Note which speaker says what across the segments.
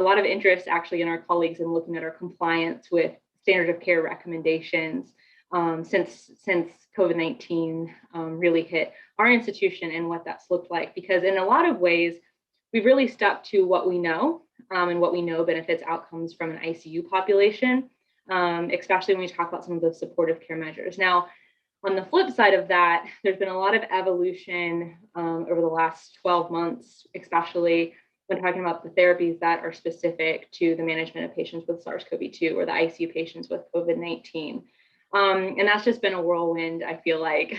Speaker 1: a lot of interest actually in our colleagues in looking at our compliance with standard of care recommendations since COVID-19 really hit our institution and what that's looked like. Because in a lot of ways, we've really stuck to what we know and what we know benefits outcomes from an ICU population, especially when we talk about some of those supportive care measures. Now, on the flip side of that, there's been a lot of evolution over the last 12 months, especially when talking about the therapies that are specific to the management of patients with SARS-CoV-2 or the ICU patients with COVID-19. And that's just been a whirlwind, I feel like,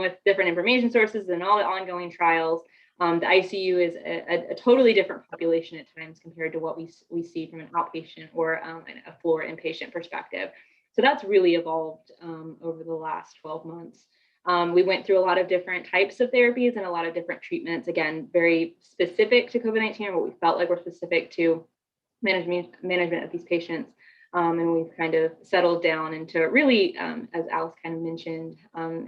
Speaker 1: with different information sources and all the ongoing trials. The ICU is a totally different population at times compared to what we see from an outpatient or a floor inpatient perspective. So that's really evolved over the last 12 months. We went through a lot of different types of therapies and a lot of different treatments, again, very specific to COVID-19 or what we felt like were specific to management of these patients. And we've kind of settled down into really, as Alice kind of mentioned,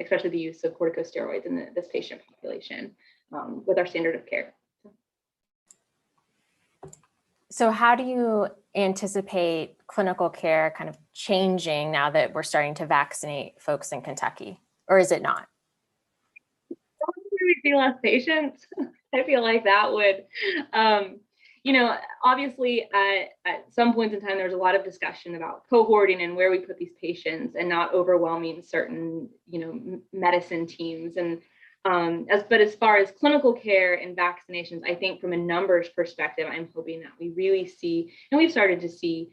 Speaker 1: especially the use of corticosteroids in this patient population with our standard of care.
Speaker 2: So how do you anticipate clinical care kind of changing now that we're starting to vaccinate folks in Kentucky, or is it not?
Speaker 1: We see less patients. I feel like that would, obviously at some points in time, there's a lot of discussion about cohorting and where we put these patients and not overwhelming certain, medicine teams. And but as far as clinical care and vaccinations, I think from a numbers perspective, I'm hoping that we really see, and we've started to see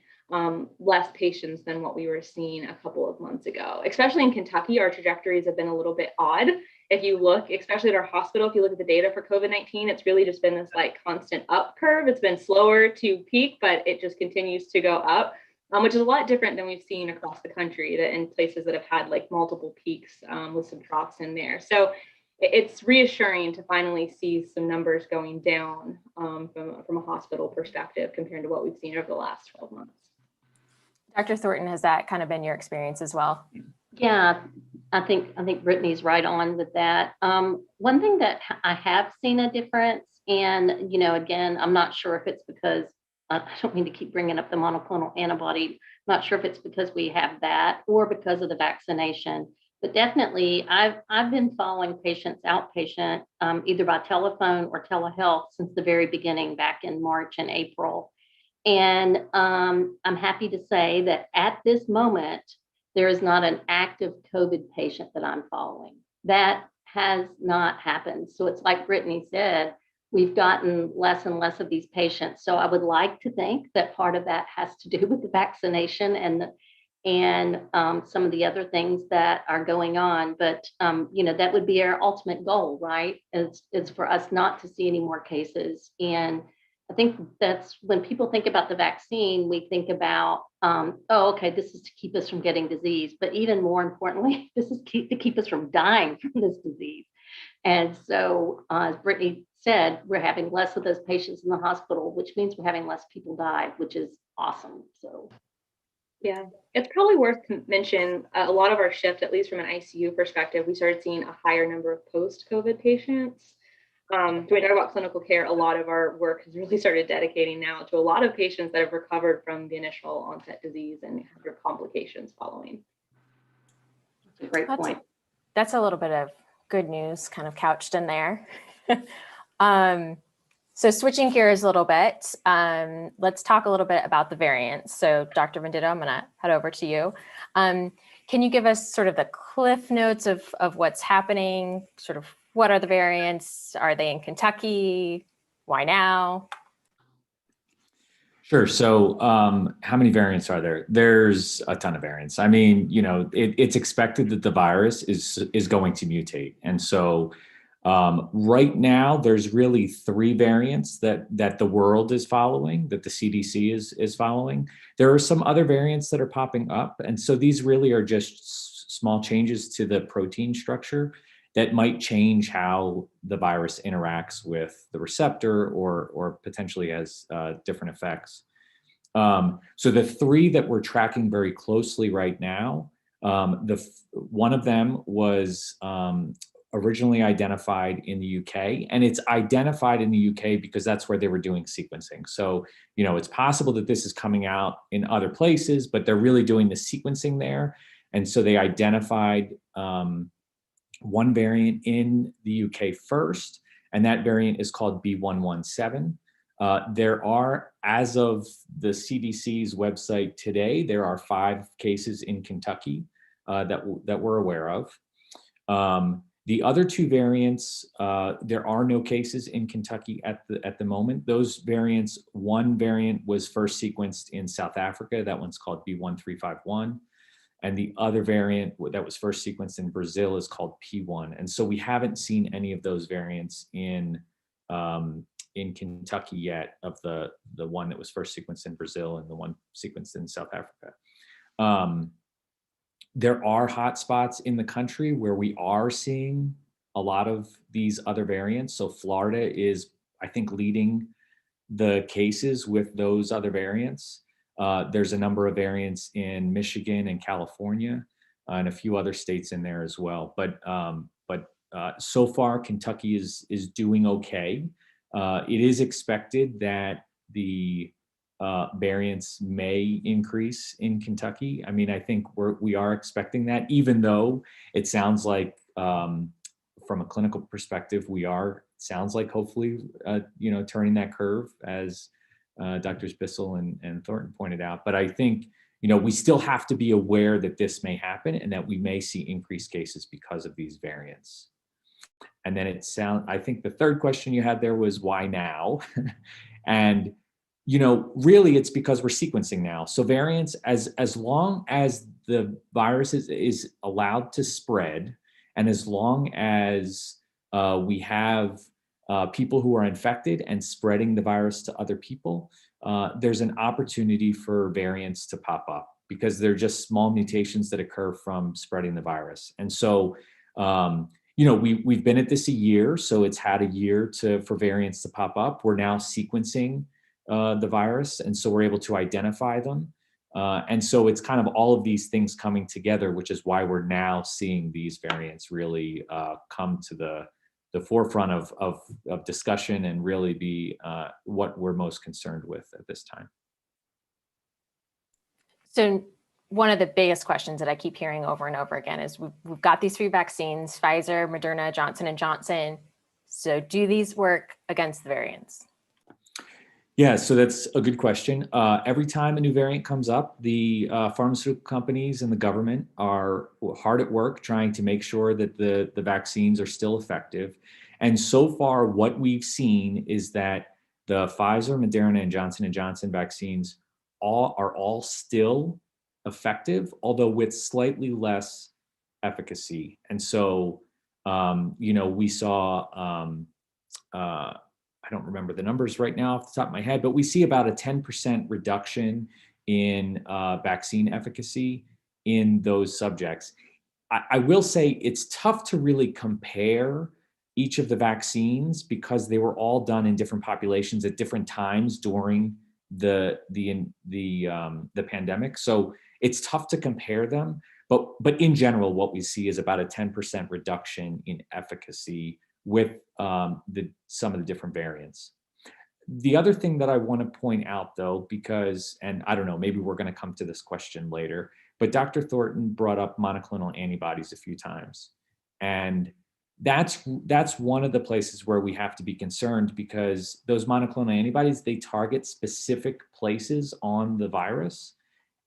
Speaker 1: less patients than what we were seeing a couple of months ago. Especially in Kentucky, our trajectories have been a little bit odd. If you look, especially at our hospital, if you look at the data for COVID-19, it's really just been this like constant up curve. It's been slower to peak, but it just continues to go up, which is a lot different than we've seen across the country in places that have had like multiple peaks with some troughs in there. So it's reassuring to finally see some numbers going down from a hospital perspective compared to what we've seen over the last 12 months.
Speaker 2: Dr. Thornton, has that kind of been your experience as well?
Speaker 3: Yeah, I think Brittany's right on with that. One thing that I have seen a difference, and again, I'm not sure if it's because I don't mean to keep bringing up the monoclonal antibody. I'm not sure if it's because we have that or because of the vaccination. But definitely, I've been following patients outpatient, either by telephone or telehealth since the very beginning back in March and April. And I'm happy to say that at this moment, there is not an active COVID patient that I'm following. That has not happened. So it's like Brittany said, we've gotten less and less of these patients. So I would like to think that part of that has to do with the vaccination and some of the other things that are going on. But, that would be our ultimate goal, right? It's for us not to see any more cases. And I think that's when people think about the vaccine, we think about, this is to keep us from getting disease. But even more importantly, this is to keep us from dying from this disease. And so, as Brittany said, we're having less of those patients in the hospital, which means we're having less people die, which is awesome. So.
Speaker 1: Yeah, it's probably worth to mention a lot of our shift, at least from an ICU perspective, we started seeing a higher number of post-COVID patients. So we talk about clinical care, a lot of our work has really started dedicating now to a lot of patients that have recovered from the initial onset disease and have their complications following.
Speaker 3: That's a great point.
Speaker 2: That's a little bit of good news kind of couched in there. So switching gears a little bit, let's talk a little bit about the variants. So Dr. Venditto, I'm gonna head over to you. Can you give us sort of the cliff notes of what's happening? Sort of what are the variants? Are they in Kentucky? Why now?
Speaker 4: Sure. So how many variants are there? There's a ton of variants. I mean, it's expected that the virus is going to mutate. And so right now, there's really 3 variants that the world is following, that the CDC is following. There are some other variants that are popping up. And so these really are just small changes to the protein structure that might change how the virus interacts with the receptor or potentially has different effects. So the 3 that we're tracking very closely right now, one of them was originally identified in the UK, and it's identified in the UK because that's where they were doing sequencing. So, it's possible that this is coming out in other places, but they're really doing the sequencing there. And so they identified one variant in the UK first, and that variant is called B117. There are, as of the CDC's website today, there are 5 cases in Kentucky that we're aware of. The other 2 variants, there are no cases in Kentucky at the moment. Those variants, one variant was first sequenced in South Africa. That one's called B1351. And the other variant that was first sequenced in Brazil is called P1. And so we haven't seen any of those variants in Kentucky yet, of the one that was first sequenced in Brazil and the one sequenced in South Africa. There are hotspots in the country where we are seeing a lot of these other variants. So Florida is, I think, leading the cases with those other variants. There's a number of variants in Michigan and California, and a few other states in there as well. But so far, Kentucky is doing okay. It is expected that the variants may increase in Kentucky. I mean, I think we are expecting that, even though it sounds like, from a clinical perspective, sounds like hopefully, turning that curve, as Drs. Bissell and Thornton pointed out. But I think, we still have to be aware that this may happen and that we may see increased cases because of these variants. And then I think the third question you had there was, why now? And really it's because we're sequencing now. So variants, as long as the virus is allowed to spread, and as long as we have people who are infected and spreading the virus to other people, there's an opportunity for variants to pop up, because they're just small mutations that occur from spreading the virus. And so, we've been at this a year, so it's had a year for variants to pop up. We're now sequencing the virus, and so we're able to identify them. And so it's kind of all of these things coming together, which is why we're now seeing these variants really come to the forefront of discussion, and really be what we're most concerned with at this time.
Speaker 2: So one of the biggest questions that I keep hearing over and over again is, we've got these 3 vaccines, Pfizer, Moderna, Johnson & Johnson. So do these work against the variants?
Speaker 4: Yeah, so that's a good question. Every time a new variant comes up, the pharmaceutical companies and the government are hard at work trying to make sure that the vaccines are still effective. And so far, what we've seen is that the Pfizer, Moderna, and Johnson & Johnson vaccines are all still effective, although with slightly less efficacy. And so, we saw, I don't remember the numbers right now off the top of my head, but we see about a 10% reduction in vaccine efficacy in those subjects. I will say it's tough to really compare each of the vaccines, because they were all done in different populations at different times during the pandemic. So it's tough to compare them. But in general, what we see is about a 10% reduction in efficacy with some of the different variants. The other thing that I want to point out, though, because, and I don't know, maybe we're going to come to this question later, but Dr. Thornton brought up monoclonal antibodies a few times. And that's one of the places where we have to be concerned, because those monoclonal antibodies, they target specific places on the virus.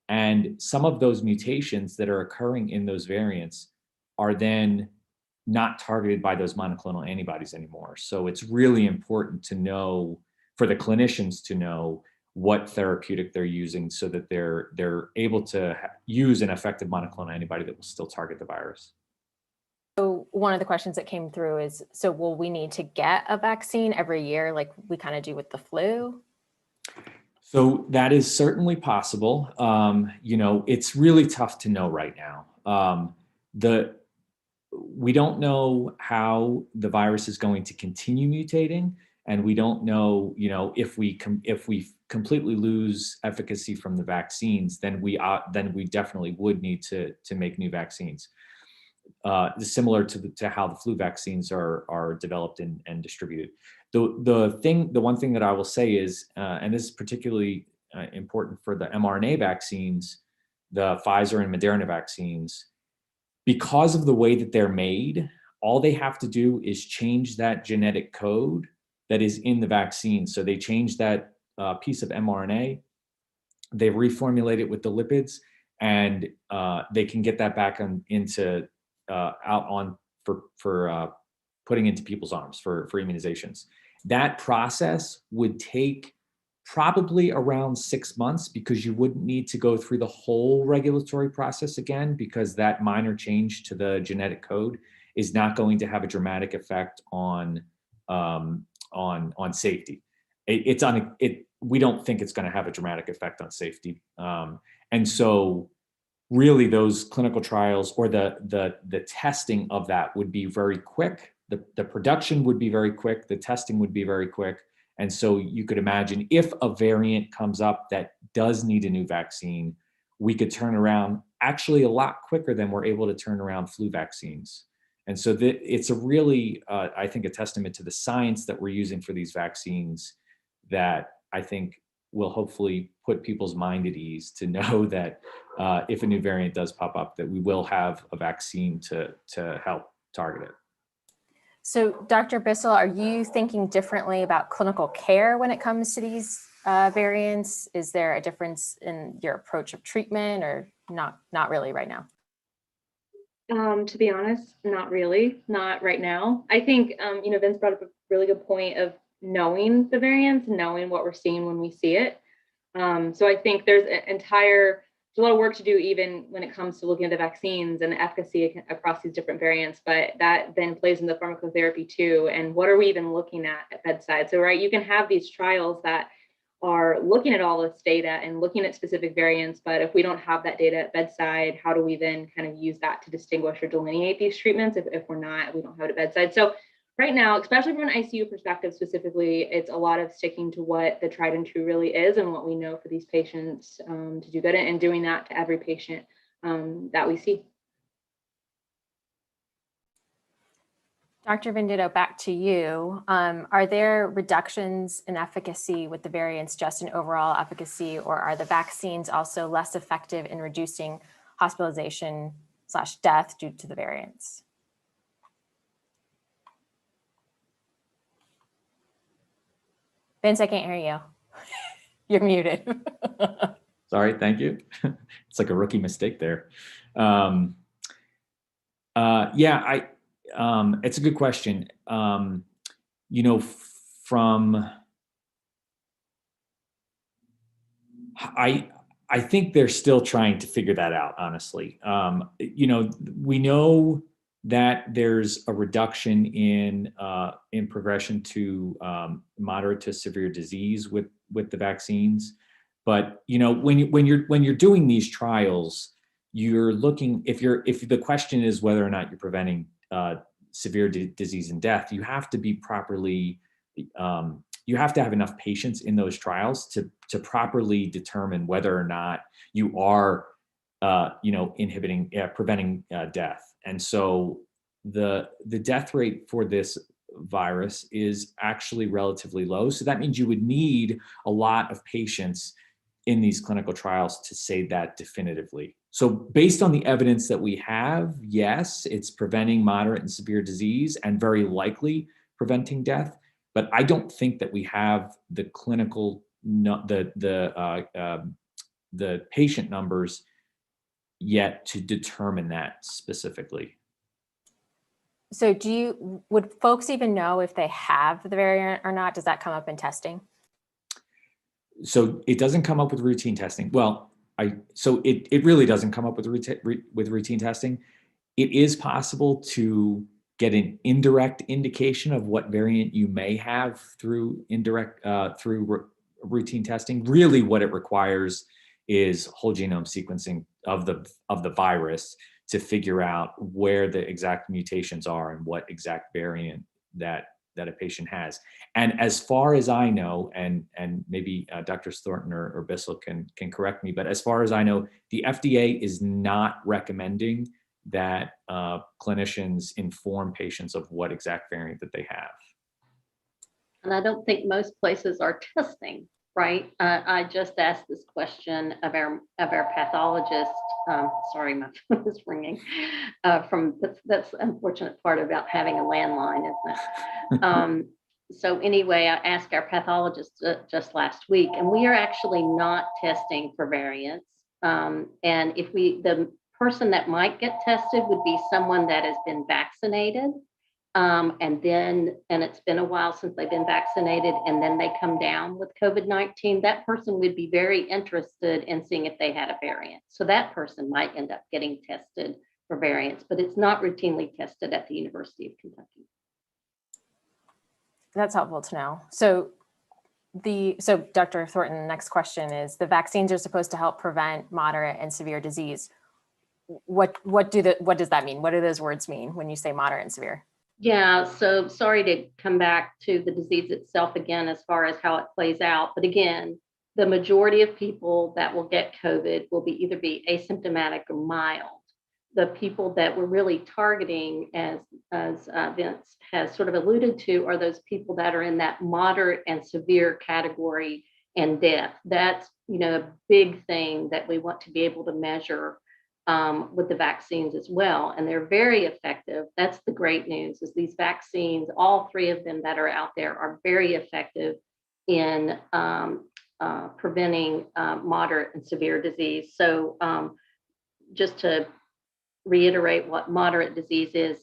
Speaker 4: And some of those mutations that are occurring in those variants are then not targeted by those monoclonal antibodies anymore. So it's really important to know, for the clinicians to know, what therapeutic they're using, so that they're able to use an effective monoclonal antibody that will still target the virus.
Speaker 2: So one of the questions that came through is, so will we need to get a vaccine every year, like we kind of do with the flu?
Speaker 4: So that is certainly possible. It's really tough to know right now. We don't know how the virus is going to continue mutating, and we don't know, if we completely lose efficacy from the vaccines, then we definitely would need to make new vaccines. similar to how the flu vaccines are developed and distributed. The one thing that I will say is, and this is particularly important for the mRNA vaccines, the Pfizer and Moderna vaccines, because of the way that they're made, all they have to do is change that genetic code that is in the vaccine. So they change that piece of mRNA, they reformulate it with the lipids, and they can get that back for putting into people's arms for immunizations. That process would take probably around 6 months, because you wouldn't need to go through the whole regulatory process again, because that minor change to the genetic code is not going to have a dramatic effect on safety. We don't think it's going to have a dramatic effect on safety, and so really those clinical trials or the testing of that would be very quick. The production would be very quick. The testing would be very quick. And so you could imagine if a variant comes up that does need a new vaccine, we could turn around actually a lot quicker than we're able to turn around flu vaccines. And so it's a really, I think, a testament to the science that we're using for these vaccines that I think will hopefully put people's mind at ease to know that if a new variant does pop up, that we will have a vaccine to help target it.
Speaker 2: So, Dr. Bissell, are you thinking differently about clinical care when it comes to these variants? Is there a difference in your approach of treatment, or not really right now?
Speaker 1: To be honest, not really, not right now. I think, Vince brought up a really good point of knowing the variants, knowing what we're seeing when we see it. So I think there's a lot of work to do, even when it comes to looking at the vaccines and the efficacy across these different variants, but that then plays into pharmacotherapy too. And what are we even looking at bedside? So, right, you can have these trials that are looking at all this data and looking at specific variants, but if we don't have that data at bedside, how do we then kind of use that to distinguish or delineate these treatments if we don't have it at bedside? So right now, especially from an ICU perspective specifically, it's a lot of sticking to what the tried and true really is and what we know for these patients to do good, and doing that to every patient that we see.
Speaker 2: Dr. Venditto, back to you. Are there reductions in efficacy with the variants, just in overall efficacy, or are the vaccines also less effective in reducing hospitalization/death due to the variants? Vince, I can't hear you. You're muted.
Speaker 4: Sorry, thank you. It's like a rookie mistake there. It's a good question. I think they're still trying to figure that out, honestly. We know that there's a reduction in progression to moderate to severe disease with the vaccines, but when you're doing these trials, you're looking, if the question is whether or not you're preventing severe disease and death, you have to be properly, you have to have enough patients in those trials to properly determine whether or not you are preventing death. And so the death rate for this virus is actually relatively low. So that means you would need a lot of patients in these clinical trials to say that definitively. So based on the evidence that we have, yes, it's preventing moderate and severe disease and very likely preventing death. But I don't think that we have the clinical, the patient numbers yet to determine that specifically.
Speaker 2: So would folks even know if they have the variant or not? Does that come up in testing?
Speaker 4: So it doesn't come up with routine testing. Well, it really doesn't come up with routine testing. It is possible to get an indirect indication of what variant you may have through routine testing. Really, what it requires is whole genome sequencing of the virus to figure out where the exact mutations are and what exact variant that a patient has. And as far as I know, and maybe Dr. Thornton or Bissell can correct me, but as far as I know, the FDA is not recommending that clinicians inform patients of what exact variant that they have.
Speaker 3: And I don't think most places are testing, right? I just asked this question of our pathologist. Sorry, my phone is ringing. That's the unfortunate part about having a landline, isn't it? So anyway, I asked our pathologist just last week, and we are actually not testing for variants. And if the person that might get tested would be someone that has been vaccinated. And it's been a while since they've been vaccinated, and then they come down with COVID-19, that person would be very interested in seeing if they had a variant. So that person might end up getting tested for variants, but it's not routinely tested at the University of Kentucky.
Speaker 2: That's helpful to know. So Dr. Thornton, the next question is, the vaccines are supposed to help prevent moderate and severe disease. What does that mean? What do those words mean when you say moderate and severe?
Speaker 3: Yeah, so sorry to come back to the disease itself again, as far as how it plays out. But again, the majority of people that will get COVID will either be asymptomatic or mild. The people that we're really targeting, as Vince has sort of alluded to, are those people that are in that moderate and severe category and death. That's, a big thing that we want to be able to measure with the vaccines as well. And they're very effective. That's the great news, is these vaccines, all three of them that are out there, are very effective in preventing moderate and severe disease. So just to reiterate what moderate disease is,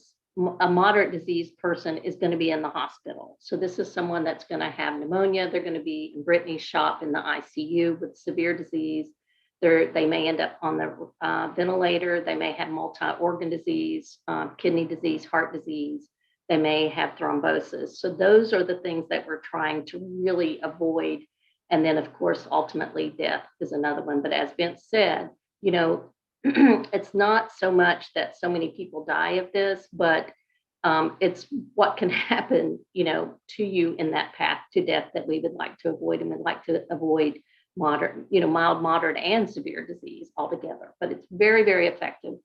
Speaker 3: a moderate disease person is going to be in the hospital. So this is someone that's going to have pneumonia. They're going to be in Brittany's shop in the ICU with severe disease. They may end up on the ventilator. They may have multi-organ disease, kidney disease, heart disease. They may have thrombosis. So those are the things that we're trying to really avoid. And then, of course, ultimately death is another one. But as Vince said, it's not so much that so many people die of this, but it's what can happen, to you in that path to death that we would like to avoid, and would like to avoid mild, moderate, and severe disease altogether. But it's very, very effective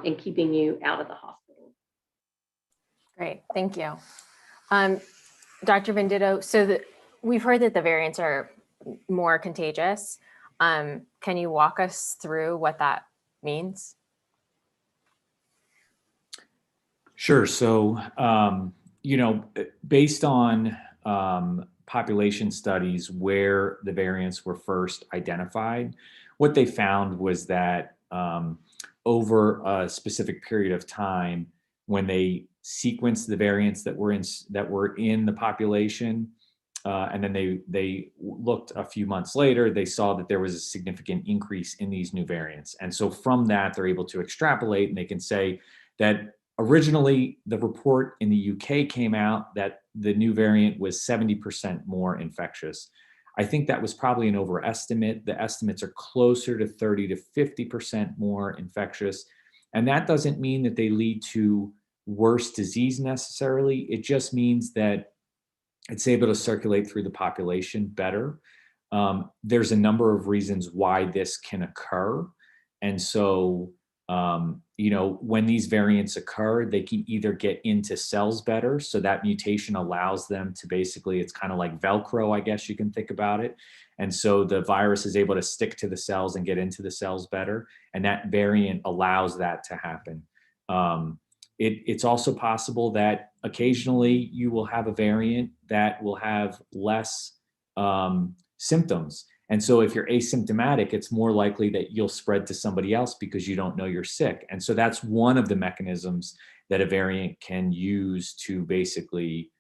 Speaker 3: in keeping you out of the hospital.
Speaker 2: Great, thank you. Dr. Venditto, so we've heard that the variants are more contagious. Can you walk us through what that means?
Speaker 4: Sure. So, based on population studies where the variants were first identified, what they found was that over a specific period of time, when they sequenced the variants that were in the population, and then they looked a few months later, they saw that there was a significant increase in these new variants. And so from that, they're able to extrapolate, and they can say that originally the report in the UK came out that the new variant was 70% more infectious. I think that was probably an overestimate. The estimates are closer to 30 to 50% more infectious. And that doesn't mean that they lead to worse disease necessarily. It just means that it's able to circulate through the population better. There's a number of reasons why this can occur. And so, when these variants occur, they can either get into cells better. So that mutation allows them to basically, it's kind of like Velcro, I guess you can think about it. And so the virus is able to stick to the cells and get into the cells better. And that variant allows that to happen. It's also possible that occasionally you will have a variant that will have less symptoms. And so if you're asymptomatic, it's more likely that you'll spread to somebody else because you don't know you're sick. And so that's one of the mechanisms that a variant can use to basically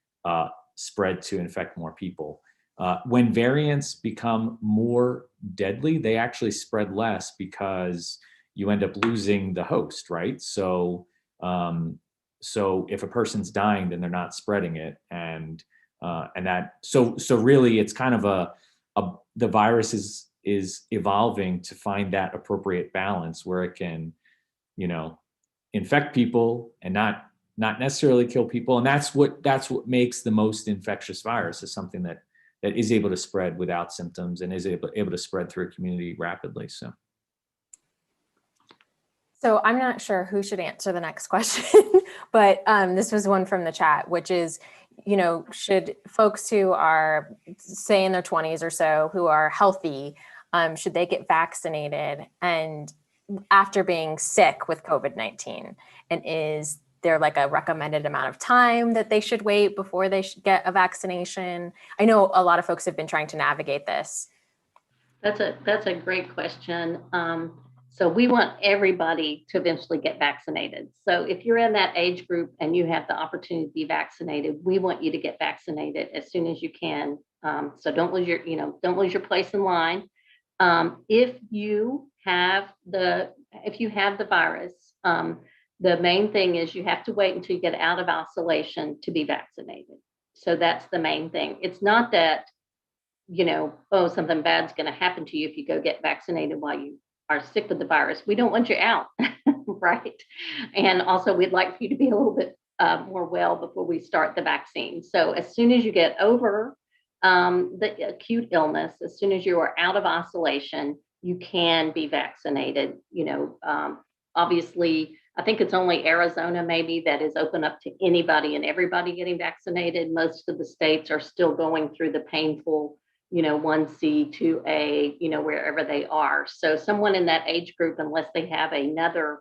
Speaker 4: spread to infect more people. When variants become more deadly, they actually spread less because you end up losing the host, right? So if a person's dying, then they're not spreading it. And so really it's kind of the virus is evolving to find that appropriate balance where it can, infect people and not necessarily kill people. And that's what makes the most infectious virus, is something that is able to spread without symptoms and is able to spread through a community rapidly. So
Speaker 2: So I'm not sure who should answer the next question, but this was one from the chat, which is, should folks who are, say, in their 20s or so, who are healthy, should they get vaccinated and after being sick with COVID-19? And is there like a recommended amount of time that they should wait before they should get a vaccination? I know a lot of folks have been trying to navigate this.
Speaker 3: That's a great question. So we want everybody to eventually get vaccinated. So if you're in that age group and you have the opportunity to be vaccinated, we want you to get vaccinated as soon as you can. So don't lose your place in line. If you have the virus, the main thing is you have to wait until you get out of isolation to be vaccinated. So that's the main thing. It's not that, something bad's going to happen to you if you go get vaccinated while you are sick with the virus. We don't want you out, right? And also we'd like for you to be a little bit more well before we start the vaccine. So as soon as you get over the acute illness, as soon as you are out of isolation, you can be vaccinated. Obviously, I think it's only Arizona maybe that is open up to anybody and everybody getting vaccinated. Most of the states are still going through the painful 1C, 2A, wherever they are. So someone in that age group, unless they have another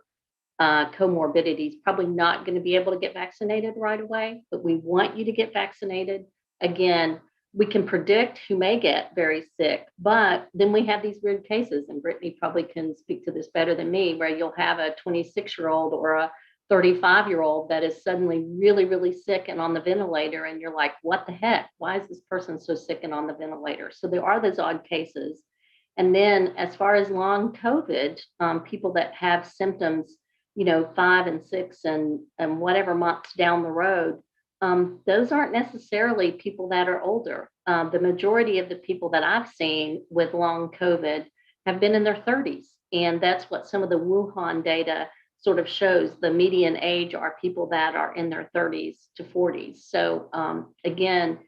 Speaker 3: comorbidity, is probably not going to be able to get vaccinated right away, but we want you to get vaccinated. Again, we can predict who may get very sick, but then we have these weird cases, and Brittany probably can speak to this better than me, where you'll have a 26-year-old or a 35-year-old that is suddenly really, really sick and on the ventilator, and you're like, what the heck? Why is this person so sick and on the ventilator? So there are those odd cases. And then as far as long COVID, people that have symptoms, 5 and 6 and whatever months down the road, those aren't necessarily people that are older. The majority of the people that I've seen with long COVID have been in their 30s. And that's what some of the Wuhan data sort of shows. The median age are people that are in their 30s to 40s. So again,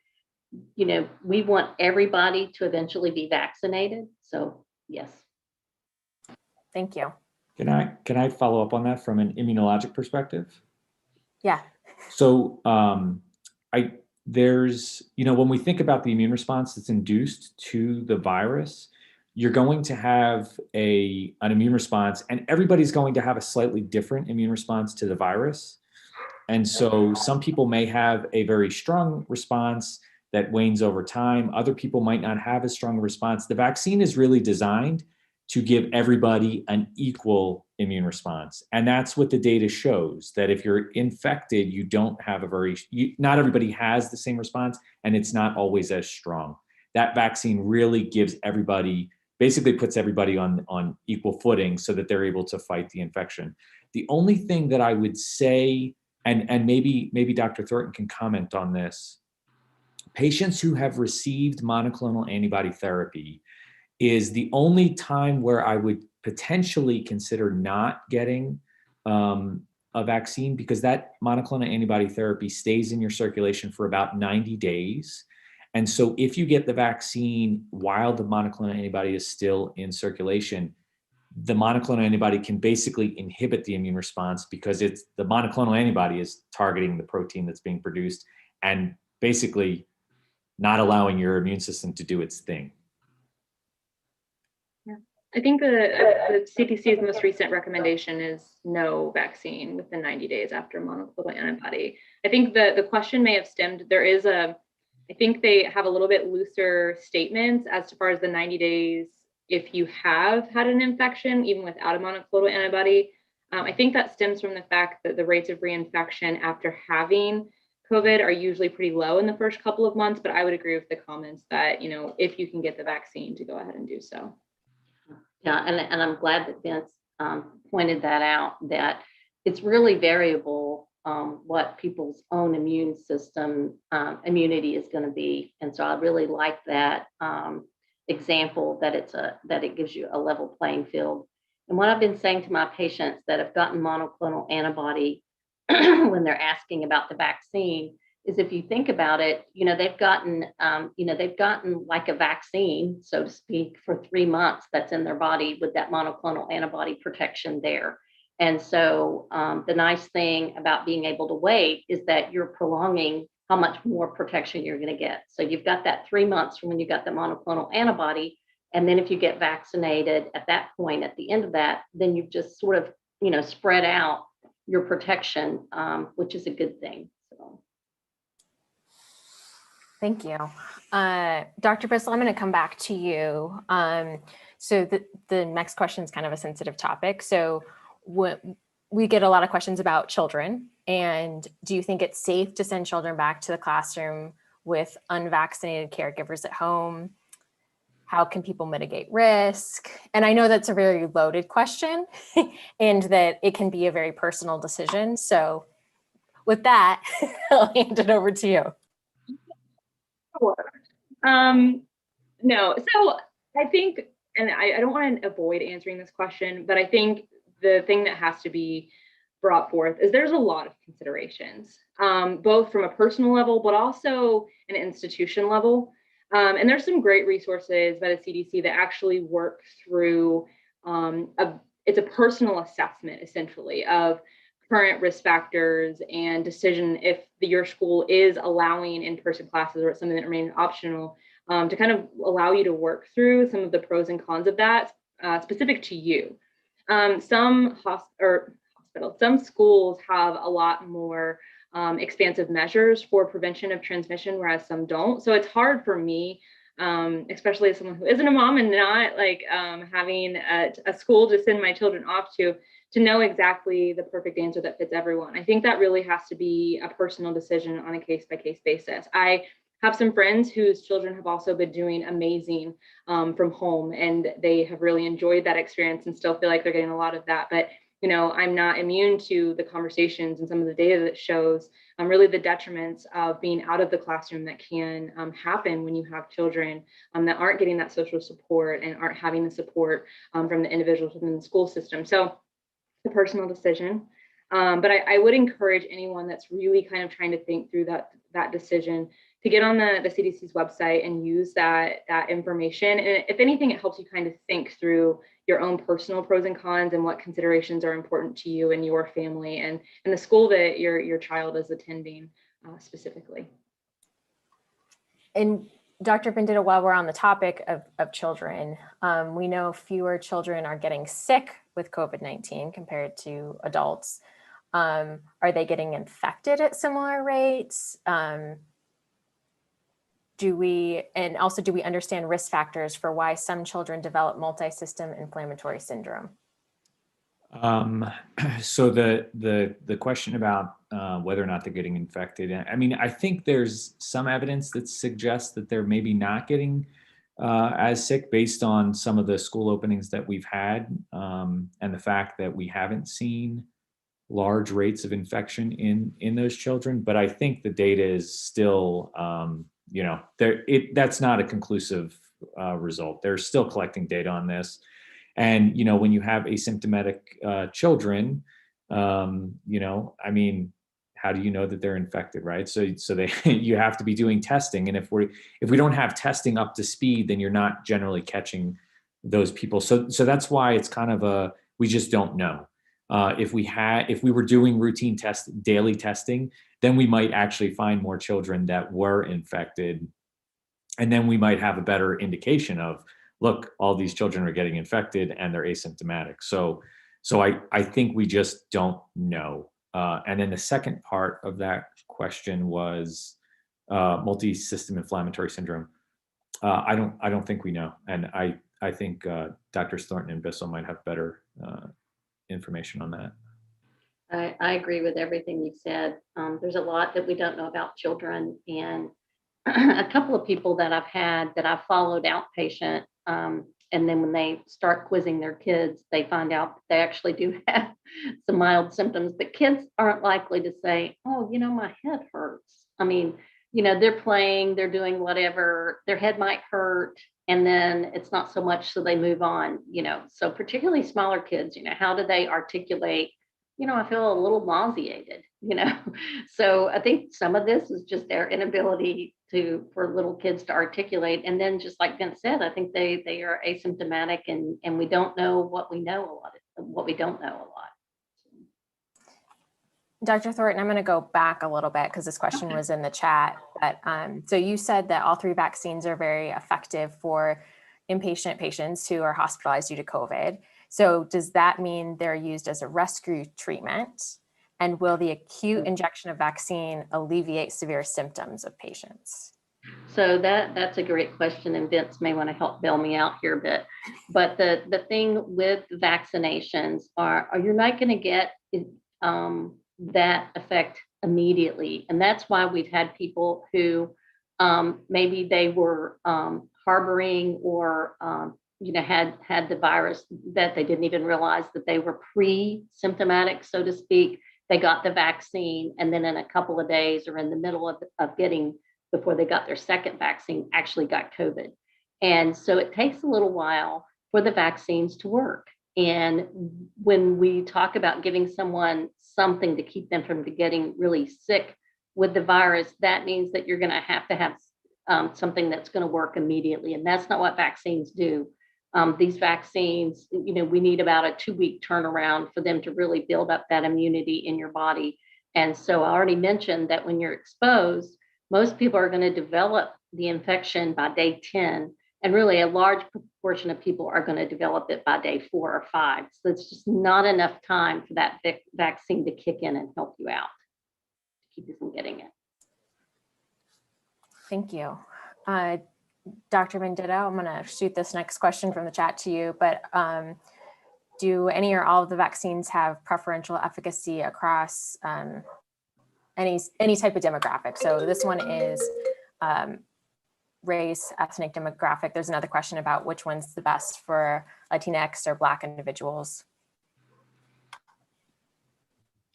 Speaker 3: we want everybody to eventually be vaccinated. So yes.
Speaker 2: Thank you.
Speaker 4: Can I follow up on that from an immunologic perspective?
Speaker 2: Yeah.
Speaker 4: So there's, when we think about the immune response that's induced to the virus, you're going to have an immune response, and everybody's going to have a slightly different immune response to the virus. And so some people may have a very strong response that wanes over time. Other people might not have as strong a response. The vaccine is really designed to give everybody an equal immune response. And that's what the data shows, that if you're infected, you don't have not everybody has the same response, and it's not always as strong. That vaccine really basically puts everybody on equal footing so that they're able to fight the infection. The only thing that I would say, and maybe Dr. Thornton can comment on this, patients who have received monoclonal antibody therapy is the only time where I would potentially consider not getting a vaccine, because that monoclonal antibody therapy stays in your circulation for about 90 days. And so if you get the vaccine while the monoclonal antibody is still in circulation, the monoclonal antibody can basically inhibit the immune response, because the monoclonal antibody is targeting the protein that's being produced and basically not allowing your immune system to do its thing.
Speaker 1: I think the CDC's most recent recommendation is no vaccine within 90 days after monoclonal antibody. I think the question may have stemmed, I think they have a little bit looser statements as far as the 90 days if you have had an infection, even without a monoclonal antibody. I think that stems from the fact that the rates of reinfection after having COVID are usually pretty low in the first couple of months, but I would agree with the comments that, if you can get the vaccine, to go ahead and do so.
Speaker 3: Yeah, and I'm glad that Vince pointed that out, that it's really variable what people's own immune system immunity is going to be. And so I really like that example that it gives you a level playing field. And what I've been saying to my patients that have gotten monoclonal antibody when they're asking about the vaccine is, if you think about it, they've gotten like a vaccine, so to speak, for 3 months that's in their body with that monoclonal antibody protection there. And so the nice thing about being able to wait is that you're prolonging how much more protection you're going to get. So you've got that 3 months from when you got the monoclonal antibody. And then if you get vaccinated at that point, at the end of that, then you've just sort of, spread out your protection, which is a good thing. So.
Speaker 2: Thank you. Dr. Bissell, I'm going to come back to you. So the next question is kind of a sensitive topic. So we get a lot of questions about children. And do you think it's safe to send children back to the classroom with unvaccinated caregivers at home? How can people mitigate risk? And I know that's a very loaded question and that it can be a very personal decision. So with that, I'll hand it over to you.
Speaker 1: Sure. No, so I think, and I don't want to avoid answering this question, but I think the thing that has to be brought forth is there's a lot of considerations, both from a personal level, but also an institution level. And there's some great resources by the CDC that actually work through, it's a personal assessment essentially of current risk factors and decision if your school is allowing in-person classes or it's something that remains optional, to kind of allow you to work through some of the pros and cons of that, specific to you. Some schools have a lot more expansive measures for prevention of transmission, whereas some don't. So it's hard for me, especially as someone who isn't a mom and not like having a school to send my children off to know exactly the perfect answer that fits everyone. I think that really has to be a personal decision on a case-by-case basis. I have some friends whose children have also been doing amazing from home, and they have really enjoyed that experience and still feel like they're getting a lot of that. But I'm not immune to the conversations and some of the data that shows really the detriments of being out of the classroom that can happen when you have children that aren't getting that social support and aren't having the support from the individuals within the school system. So it's a personal decision. But I would encourage anyone that's really kind of trying to think through that decision to get on the CDC's website and use that information. And if anything, it helps you kind of think through your own personal pros and cons and what considerations are important to you and your family and the school that your child is attending specifically.
Speaker 2: And Dr. Venditto, while we're on the topic of children, we know fewer children are getting sick with COVID-19 compared to adults. Are they getting infected at similar rates? Do we understand risk factors for why some children develop multi-system inflammatory syndrome?
Speaker 4: So the question about whether or not they're getting infected, I mean, I think there's some evidence that suggests that they're maybe not getting as sick based on some of the school openings that we've had, and the fact that we haven't seen large rates of infection in those children. But I think the data is still, that's not a conclusive result. They're still collecting data on this. And, when you have asymptomatic children, I mean, how do you know that they're infected, right? So you have to be doing testing. And if we don't have testing up to speed, then you're not generally catching those people. So that's why it's kind of we just don't know. If we were doing routine daily testing, then we might actually find more children that were infected. And then we might have a better indication of, look, all these children are getting infected and they're asymptomatic. So I think we just don't know. And then the second part of that question was multi-system inflammatory syndrome. I don't think we know. And I think Drs. Thornton and Bissell might have better information on that.
Speaker 3: I agree with everything you said. There's a lot that we don't know about children, and a couple of people that I've had that I've followed outpatient, and then when they start quizzing their kids, they find out they actually do have some mild symptoms, but kids aren't likely to say, oh, my head hurts. I mean, they're playing, they're doing whatever, their head might hurt, and then it's not so much, so they move on, so particularly smaller kids, how do they articulate, I feel a little nauseated, so I think some of this is just their inability for little kids to articulate. And then just like Vince said, I think they are asymptomatic, and we don't know what we know a lot, what we don't know a lot.
Speaker 2: Dr. Thornton, I'm going to go back a little bit because this question was in the chat. But so you said that all 3 vaccines are very effective for inpatient patients who are hospitalized due to COVID. So does that mean they're used as a rescue treatment? And will the acute injection of vaccine alleviate severe symptoms of patients?
Speaker 3: So that's a great question, and Vince may want to help bail me out here a bit. But the thing with vaccinations are you're not going to get that effect immediately, and that's why we've had people who maybe they were harboring or had the virus that they didn't even realize that they were pre-symptomatic, so to speak. They got the vaccine, and then in a couple of days or in the middle of getting, before they got their second vaccine, actually got COVID. And so it takes a little while for the vaccines to work. And when we talk about giving someone something to keep them from getting really sick with the virus, that means that you're going to have something that's going to work immediately. And that's not what vaccines do. These vaccines, we need about a 2-week turnaround for them to really build up that immunity in your body. And so I already mentioned that when you're exposed, most people are going to develop the infection by day 10. And really a large proportion of people are going to develop it by day 4 or 5. So it's just not enough time for that vaccine to kick in and help you out, to keep you from getting it.
Speaker 2: Thank you. Dr. Venditto, I'm going to shoot this next question from the chat to you, but do any or all of the vaccines have preferential efficacy across any type of demographic? So this one is race, ethnic demographic. There's another question about which one's the best for Latinx or Black individuals.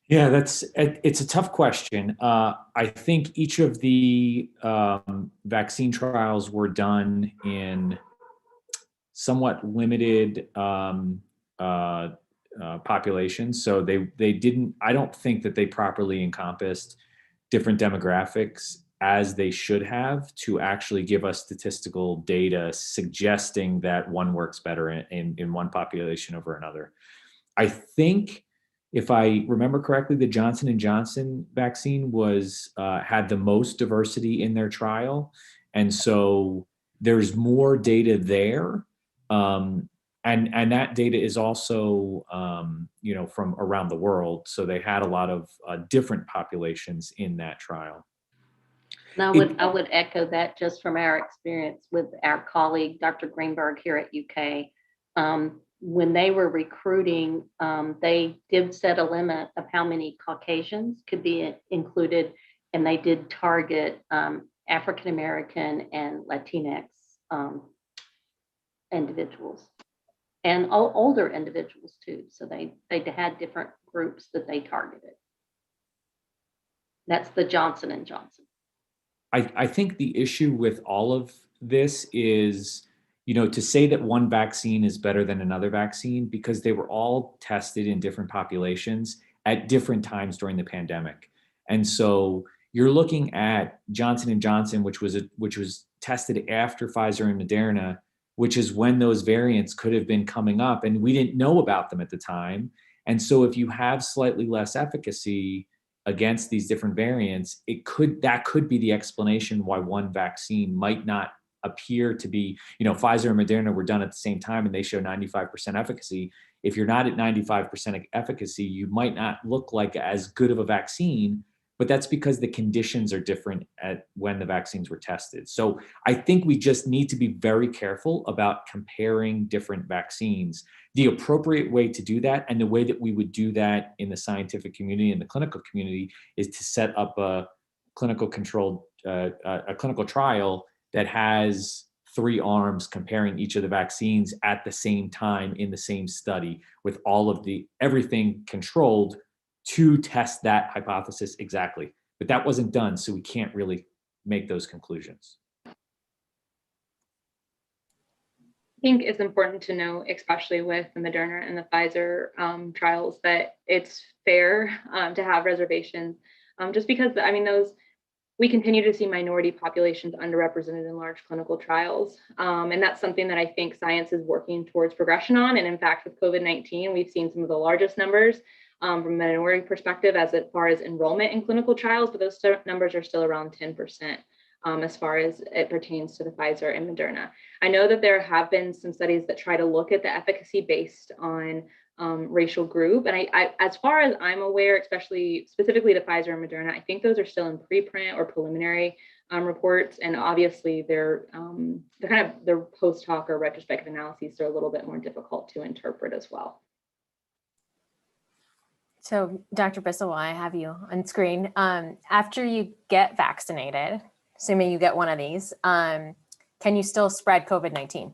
Speaker 4: Yeah, it's a tough question. I think each of the vaccine trials were done in somewhat limited populations. So they didn't, I don't think that they properly encompassed different demographics as they should have to actually give us statistical data suggesting that one works better in one population over another. I think, if I remember correctly, the Johnson & Johnson vaccine was had the most diversity in their trial. And so there's more data there. And that data is also, from around the world. So they had a lot of different populations in that trial.
Speaker 3: And I would echo that just from our experience with our colleague, Dr. Greenberg here at UK. When they were recruiting, they did set a limit of how many Caucasians could be included, and they did target African-American and Latinx individuals, and older individuals too. So they had different groups that they targeted. That's the Johnson & Johnson.
Speaker 4: I think the issue with all of this is, to say that one vaccine is better than another vaccine, because they were all tested in different populations at different times during the pandemic. And so you're looking at Johnson & Johnson, which was tested after Pfizer and Moderna, which is when those variants could have been coming up, and we didn't know about them at the time. And so if you have slightly less efficacy against these different variants, that could be the explanation why one vaccine might not appear to be, Pfizer and Moderna were done at the same time and they show 95% efficacy. If you're not at 95% efficacy, you might not look like as good of a vaccine, but that's because the conditions are different at when the vaccines were tested. So I think we just need to be very careful about comparing different vaccines. The appropriate way to do that, and the way that we would do that in the scientific community and the clinical community, is to set up a clinical trial that has 3 arms comparing each of the vaccines at the same time in the same study, with all of everything controlled to test that hypothesis exactly. But that wasn't done, so we can't really make those conclusions.
Speaker 1: I think it's important to know, especially with the Moderna and the Pfizer trials, that it's fair to have reservations, just because, we continue to see minority populations underrepresented in large clinical trials. And that's something that I think science is working towards progression on. And in fact, with COVID-19, we've seen some of the largest numbers from a minority perspective as far as enrollment in clinical trials, but those numbers are still around 10%. As far as it pertains to the Pfizer and Moderna. I know that there have been some studies that try to look at the efficacy based on racial group. And I, as far as I'm aware, specifically to Pfizer and Moderna, I think those are still in preprint or preliminary reports. And obviously they're post hoc or retrospective analyses are a little bit more difficult to interpret as well.
Speaker 2: So Dr. Bissell, while I have you on screen, after you get vaccinated, assuming you get one of these, can you still spread COVID-19?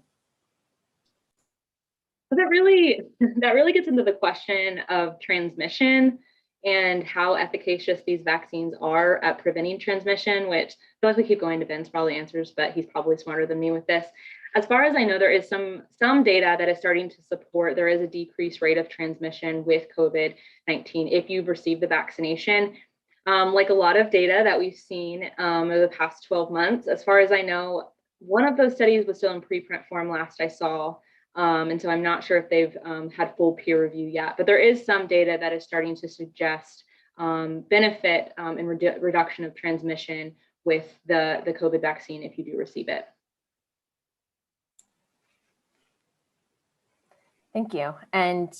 Speaker 1: So that really gets into the question of transmission and how efficacious these vaccines are at preventing transmission, which I feel like we keep going to Vince for all the answers, but he's probably smarter than me with this. As far as I know, there is some data that is starting to support there is a decreased rate of transmission with COVID-19 if you've received the vaccination. Like a lot of data that we've seen over the past 12 months, as far as I know, one of those studies was still in preprint form last I saw. And so I'm not sure if they've had full peer review yet, but there is some data that is starting to suggest benefit in reduction of transmission with the COVID vaccine if you do receive it.
Speaker 2: Thank you. And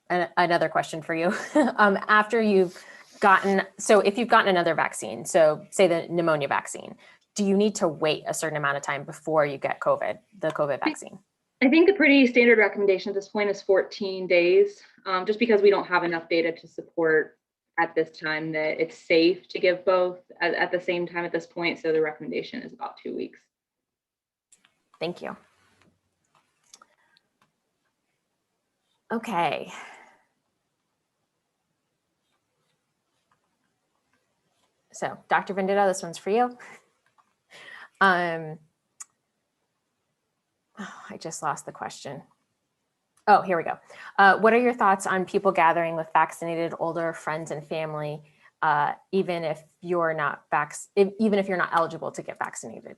Speaker 2: another question for you. After you've gotten, so if you've gotten another vaccine, so say the pneumonia vaccine, do you need to wait a certain amount of time before you get the COVID vaccine?
Speaker 1: I think the pretty standard recommendation at this point is 14 days, just because we don't have enough data to support at this time that it's safe to give both at the same time at this point. So the recommendation is about 2 weeks.
Speaker 2: Thank you. Okay. So Dr. Venditto, this one's for you. I just lost the question. Oh, here we go. What are your thoughts on people gathering with vaccinated older friends and family, even if you're not eligible to get vaccinated?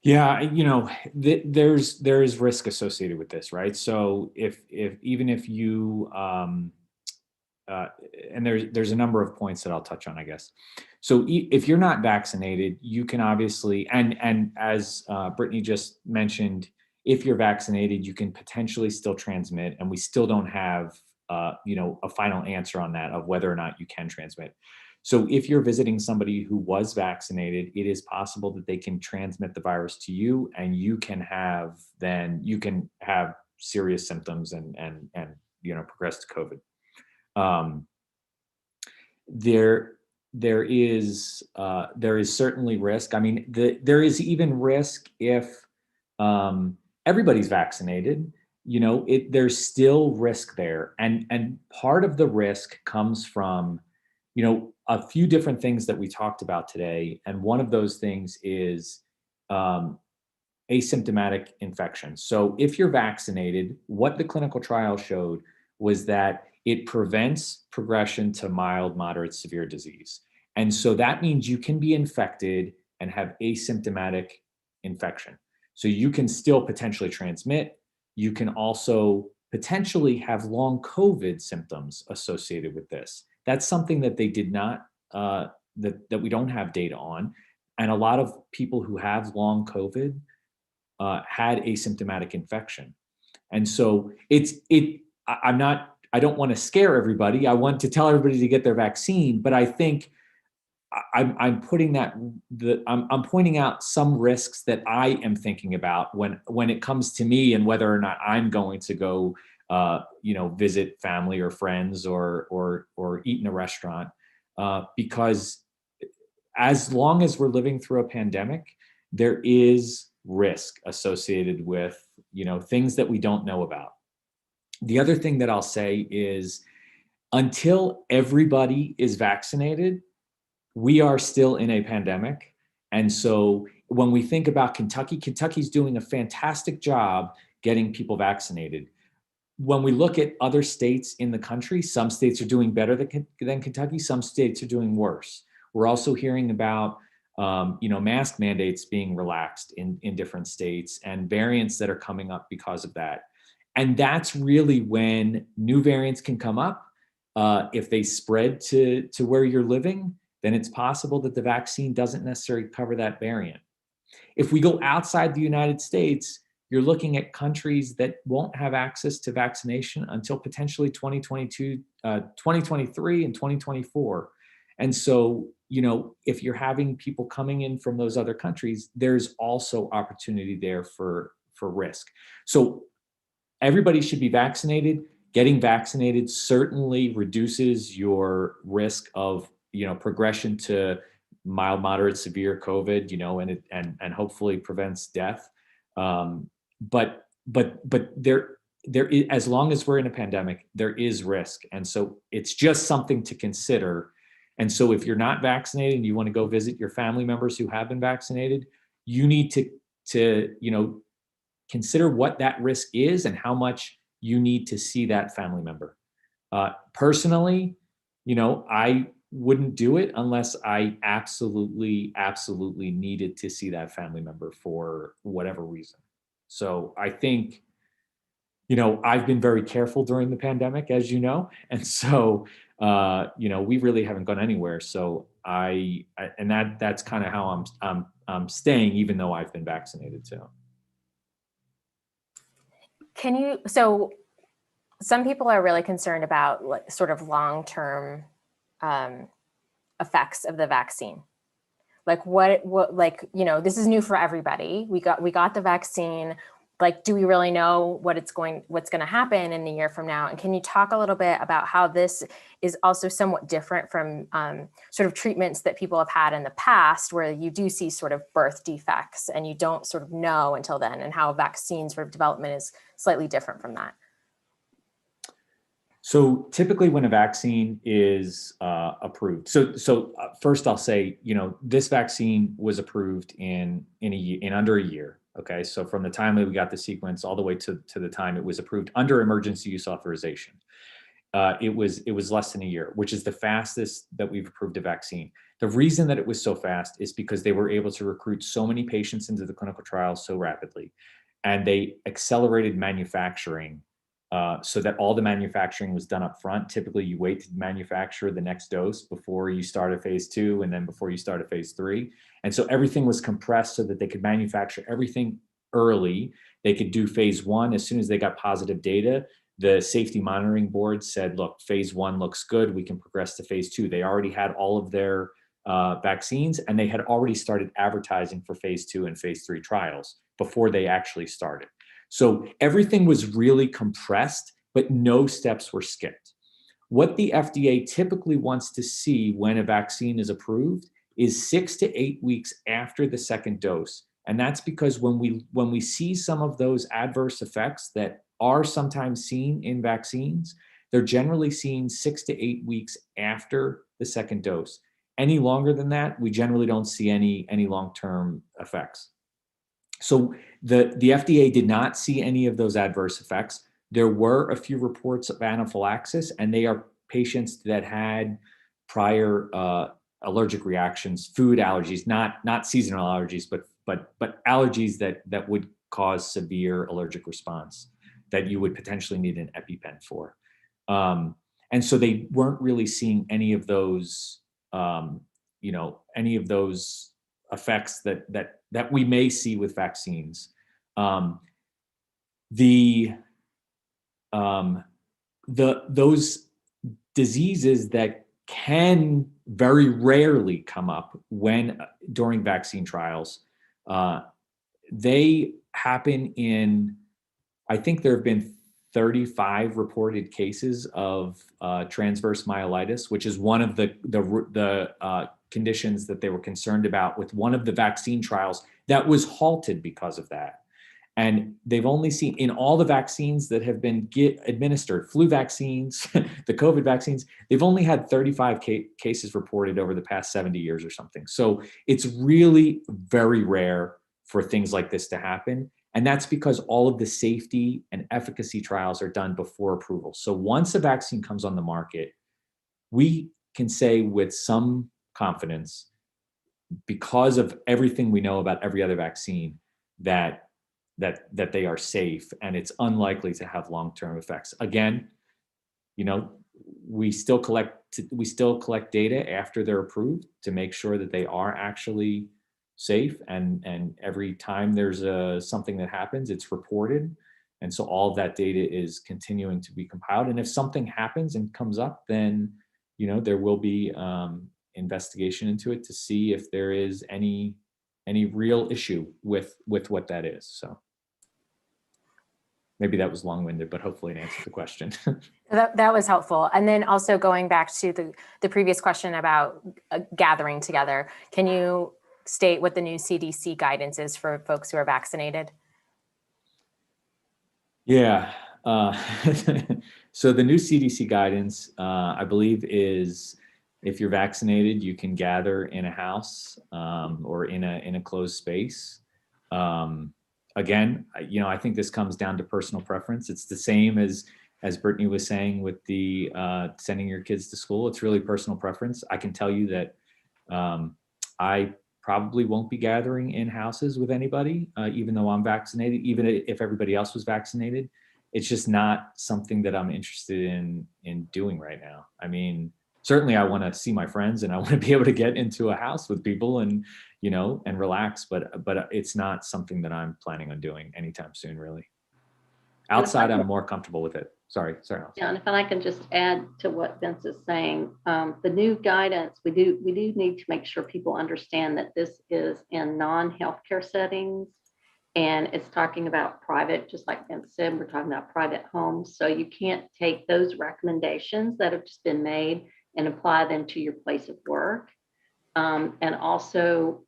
Speaker 4: Yeah, there is risk associated with this, right? So even if you and there's a number of points that I'll touch on, I guess. So if you're not vaccinated, you can obviously, and as Brittany just mentioned, if you're vaccinated, you can potentially still transmit, and we still don't have a final answer on that of whether or not you can transmit. So if you're visiting somebody who was vaccinated, it is possible that they can transmit the virus to you, and you can have serious symptoms and progress to COVID. There is certainly risk. I mean, there is even risk if everybody's vaccinated. There's still risk there, and part of the risk comes from a few different things that we talked about today, and one of those things is asymptomatic infection. So if you're vaccinated, what the clinical trial showed was that it prevents progression to mild, moderate, severe disease. And so that means you can be infected and have asymptomatic infection. So you can still potentially transmit. You can also potentially have long COVID symptoms associated with this. That's something that they did not, that we don't have data on. And a lot of people who have long COVID had asymptomatic infection. And so I don't want to scare everybody. I want to tell everybody to get their vaccine, but I think I'm pointing out some risks that I am thinking about when it comes to me and whether or not I'm going to go, visit family or friends or eat in a restaurant, because as long as we're living through a pandemic, there is risk associated with things that we don't know about. The other thing that I'll say is until everybody is vaccinated, we are still in a pandemic. And so when we think about Kentucky's doing a fantastic job getting people vaccinated. When we look at other states in the country, some states are doing better than Kentucky, some states are doing worse. We're also hearing about mask mandates being relaxed in different states and variants that are coming up because of that. And that's really when new variants can come up. If they spread to where you're living, then it's possible that the vaccine doesn't necessarily cover that variant. If we go outside the United States, you're looking at countries that won't have access to vaccination until potentially 2022, 2023 and 2024. And so, if you're having people coming in from those other countries, there's also opportunity there for risk. So everybody should be vaccinated. Getting vaccinated certainly reduces your risk of, progression to mild, moderate, severe COVID, and hopefully prevents death. But there is, as long as we're in a pandemic, there is risk. And so it's just something to consider. And so if you're not vaccinated and you want to go visit your family members who have been vaccinated, you need to consider what that risk is and how much you need to see that family member. Personally, I wouldn't do it unless I absolutely needed to see that family member for whatever reason. So I think, I've been very careful during the pandemic, as you know, and so, we really haven't gone anywhere. So that's kind of how I'm staying, even though I've been vaccinated too.
Speaker 2: So some people are really concerned about sort of long-term effects of the vaccine. This is new for everybody. We got the vaccine. Do we really know what's going to happen in a year from now? And can you talk a little bit about how this is also somewhat different from sort of treatments that people have had in the past, where you do see sort of birth defects and you don't sort of know until then, and how vaccine sort of development is slightly different from that?
Speaker 4: So typically when a vaccine is approved, so first I'll say, this vaccine was approved in under a year. Okay, so from the time that we got the sequence all the way to the time it was approved under emergency use authorization, it was less than a year, which is the fastest that we've approved a vaccine. The reason that it was so fast is because they were able to recruit so many patients into the clinical trials so rapidly, and they accelerated manufacturing. So that all the manufacturing was done up front. Typically, you wait to manufacture the next dose before you start a phase 2 and then before you start a phase 3. And so everything was compressed so that they could manufacture everything early. They could do phase 1 as soon as they got positive data. The safety monitoring board said, look, phase 1 looks good. We can progress to phase 2. They already had all of their vaccines, and they had already started advertising for phase 2 and phase 3 trials before they actually started. So everything was really compressed, but no steps were skipped. What the FDA typically wants to see when a vaccine is approved is 6 to 8 weeks after the second dose. And that's because when we see some of those adverse effects that are sometimes seen in vaccines, they're generally seen 6 to 8 weeks after the second dose. Any longer than that, we generally don't see any long-term effects. So the FDA did not see any of those adverse effects. There were a few reports of anaphylaxis, and they are patients that had prior allergic reactions, food allergies, not seasonal allergies, but allergies that would cause severe allergic response that you would potentially need an EpiPen for. And so they weren't really seeing any of those, any of those effects that we may see with vaccines. Those diseases that can very rarely come up during vaccine trials, they happen in, I think there have been 35 reported cases of transverse myelitis, which is one of the conditions that they were concerned about with one of the vaccine trials that was halted because of that. And they've only seen, in all the vaccines that have been administered, flu vaccines, the COVID vaccines, they've only had 35 cases reported over the past 70 years or something. So it's really very rare for things like this to happen. And that's because all of the safety and efficacy trials are done before approval. So once a vaccine comes on the market, we can say with some confidence, because of everything we know about every other vaccine, that that they are safe and it's unlikely to have long-term effects. Again, you know, we still collect data after they're approved to make sure that they are actually safe. And every time there's something that happens, it's reported. And so all of that data is continuing to be compiled. And if something happens and comes up, then, you know, there will be investigation into it to see if there is any real issue with what that is. So maybe that was long-winded, but hopefully it answered the question.
Speaker 2: That was helpful. And then also going back to the previous question about gathering together, can you state what the new CDC guidance is for folks who are vaccinated?
Speaker 4: Yeah. So the new CDC guidance, I believe, is if you're vaccinated, you can gather in a house or in a closed space. Again, you know, I think this comes down to personal preference. It's the same as Brittany was saying with the sending your kids to school. It's really personal preference. I can tell you that I probably won't be gathering in houses with anybody, even though I'm vaccinated, even if everybody else was vaccinated. It's just not something that I'm interested in doing right now. I mean, certainly I want to see my friends and I want to be able to get into a house with people and, you know, and relax, but it's not something that I'm planning on doing anytime soon, really. Outside, I'm more comfortable with it. Sorry.
Speaker 3: Yeah, and if I can just add to what Vince is saying, the new guidance, we do need to make sure people understand that this is in non-healthcare settings, and it's talking about private, just like Vince said, we're talking about private homes. So you can't take those recommendations that have just been made and apply them to your place of work. And also,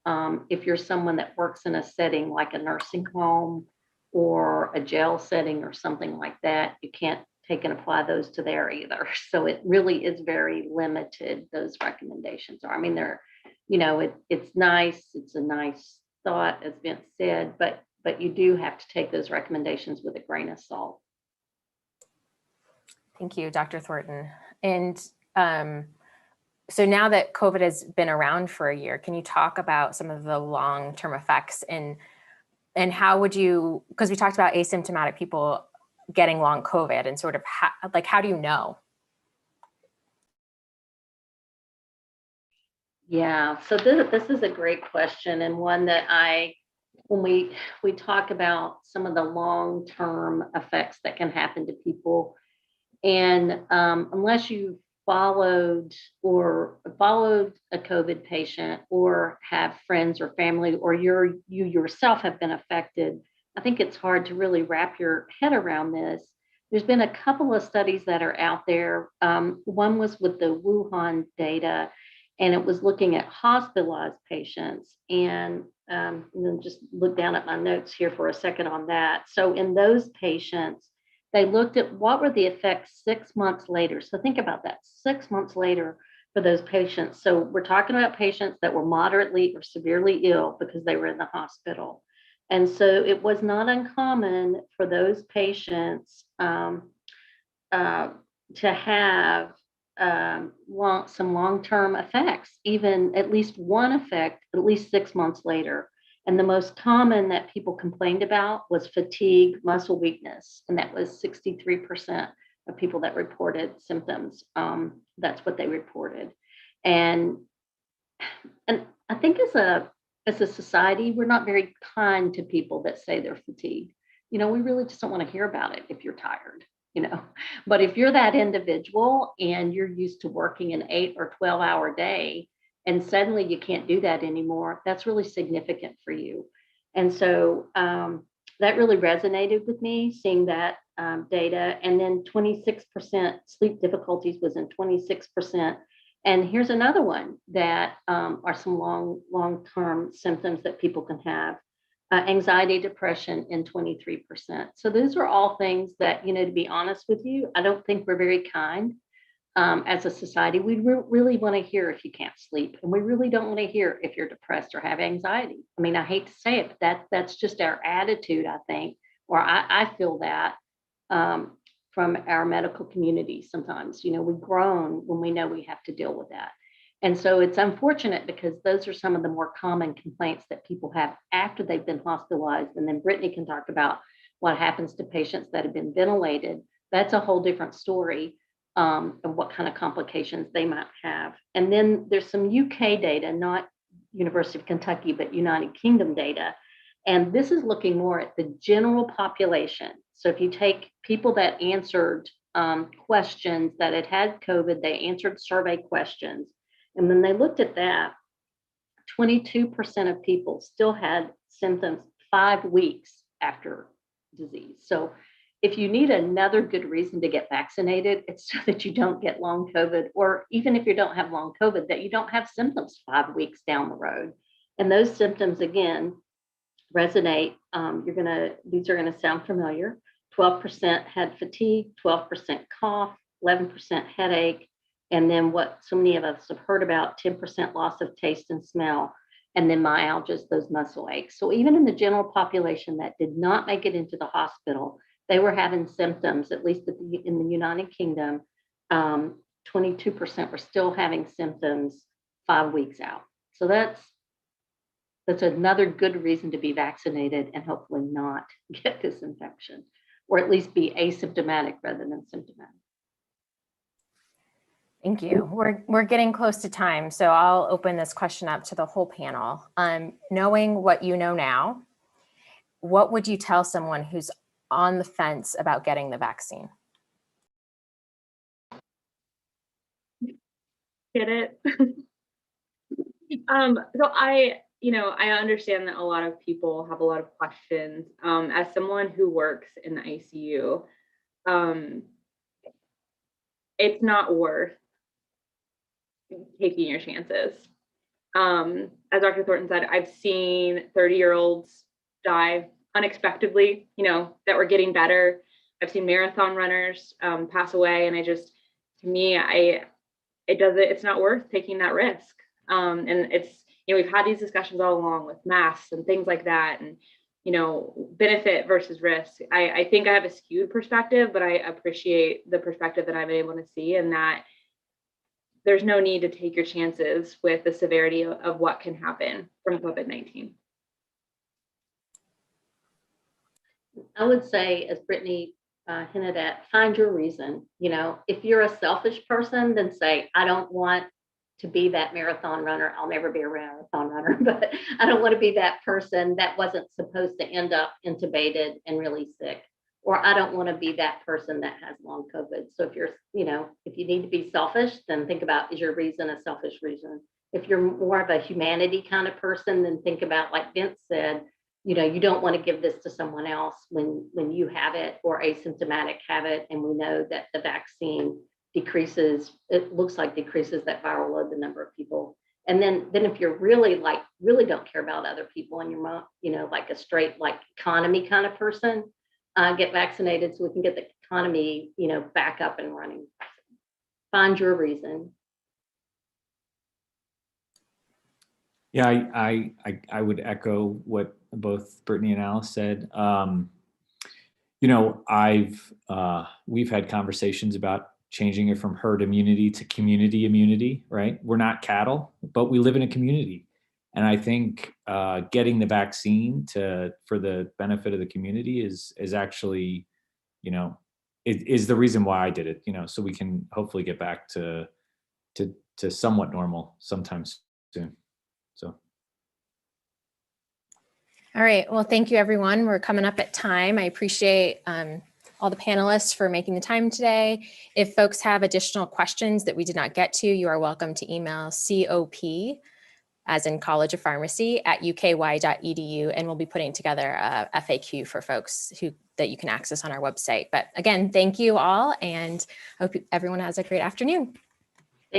Speaker 3: if you're someone that works in a setting like a nursing home or a jail setting or something like that, you can't take and apply those to there either. So it really is very limited, those recommendations are. I mean, they're, you know, it's nice. It's a nice thought, as Vince said, but you do have to take those recommendations with a grain of salt.
Speaker 2: Thank you, Dr. Thornton. And so now that COVID has been around for a year, can you talk about some of the long-term effects and how would you, because we talked about asymptomatic people getting long COVID and sort of how do you know?
Speaker 3: Yeah, so this is a great question, and one that when we talk about some of the long-term effects that can happen to people, and unless you followed a COVID patient or have friends or family or you yourself have been affected, I think it's hard to really wrap your head around this. There's been a couple of studies that are out there. One was with the Wuhan data, and it was looking at hospitalized patients. And just look down at my notes here for a second on that. So in those patients, they looked at what were the effects 6 months later. So think about that, 6 months later for those patients. So we're talking about patients that were moderately or severely ill because they were in the hospital. And so it was not uncommon for those patients to have some long-term effects, even at least one effect, at least 6 months later. And the most common that people complained about was fatigue, muscle weakness, and that was 63% of people that reported symptoms. That's what they reported. And I think as a society, we're not very kind to people that say they're fatigued. You know, we really just don't want to hear about it if you're tired, you know. But if you're that individual and you're used to working an 8 or 12-hour day, and suddenly you can't do that anymore, that's really significant for you. And so that really resonated with me, seeing that data. And then 26% sleep difficulties was in 26%. And here's another one that are some long-term symptoms that people can have. Anxiety, depression in 23%. So those are all things that, you know, to be honest with you, I don't think we're very kind. As a society, we really want to hear if you can't sleep, and we really don't want to hear if you're depressed or have anxiety. I mean, I hate to say it, but that's just our attitude, I think, or I feel that from our medical community sometimes. You know, we groan when we know we have to deal with that. And so it's unfortunate because those are some of the more common complaints that people have after they've been hospitalized. And then Brittany can talk about what happens to patients that have been ventilated. That's a whole different story of what kind of complications they might have. And then there's some UK data, not University of Kentucky, but United Kingdom data. And this is looking more at the general population. So if you take people that answered questions that had COVID, they answered survey questions. And when they looked at that, 22% of people still had symptoms 5 weeks after disease. So if you need another good reason to get vaccinated, it's so that you don't get long COVID, or even if you don't have long COVID, that you don't have symptoms 5 weeks down the road. And those symptoms, again, resonate. These are gonna sound familiar. 12% had fatigue, 12% cough, 11% headache, and then what so many of us have heard about, 10% loss of taste and smell, and then myalgias, those muscle aches. So even in the general population that did not make it into the hospital, they were having symptoms, at least in the United Kingdom, 22% were still having symptoms 5 weeks out. So that's another good reason to be vaccinated and hopefully not get this infection, or at least be asymptomatic rather than symptomatic.
Speaker 2: Thank you. We're getting close to time, so I'll open this question up to the whole panel. Knowing what you know now, what would you tell someone who's on the fence about getting the vaccine?
Speaker 1: Get it? So I understand that a lot of people have a lot of questions. As someone who works in the ICU, it's not worth taking your chances. As Dr. Thornton said, I've seen 30-year-olds die unexpectedly, that were getting better. I've seen marathon runners pass away, and it's not worth taking that risk. And it's, we've had these discussions all along with masks and things like that, and benefit versus risk. I think I have a skewed perspective, but I appreciate the perspective that I'm able to see, and that there's no need to take your chances with the severity of what can happen from COVID-19.
Speaker 3: I would say, as Brittany hinted at, find your reason. If you're a selfish person, then say, I don't want to be that marathon runner. I'll never be a marathon runner, but I don't want to be that person that wasn't supposed to end up intubated and really sick. Or I don't want to be that person that has long COVID. So if if you need to be selfish, then think about, is your reason a selfish reason? If you're more of a humanity kind of person, then think about, like Vince said, you don't want to give this to someone else when you have it or asymptomatic have it. And we know that the vaccine decreases that viral load, the number of people. And then if you're really don't care about other people and you're like a straight economy kind of person, get vaccinated so we can get the economy, back up and running. Find your reason.
Speaker 4: Yeah, I would echo what both Brittany and Alice said. We've had conversations about changing it from herd immunity to community immunity, right? We're not cattle, but we live in a community. And I think getting the vaccine for the benefit of the community is actually, is the reason why I did it, so we can hopefully get back to somewhat normal sometime soon. So.
Speaker 2: All right. Well, thank you, everyone. We're coming up at time. I appreciate all the panelists for making the time today. If folks have additional questions that we did not get to, you are welcome to email COP, as in College of Pharmacy, @uky.edu, and we'll be putting together a FAQ for folks that you can access on our website. But again, thank you all, and I hope everyone has a great afternoon.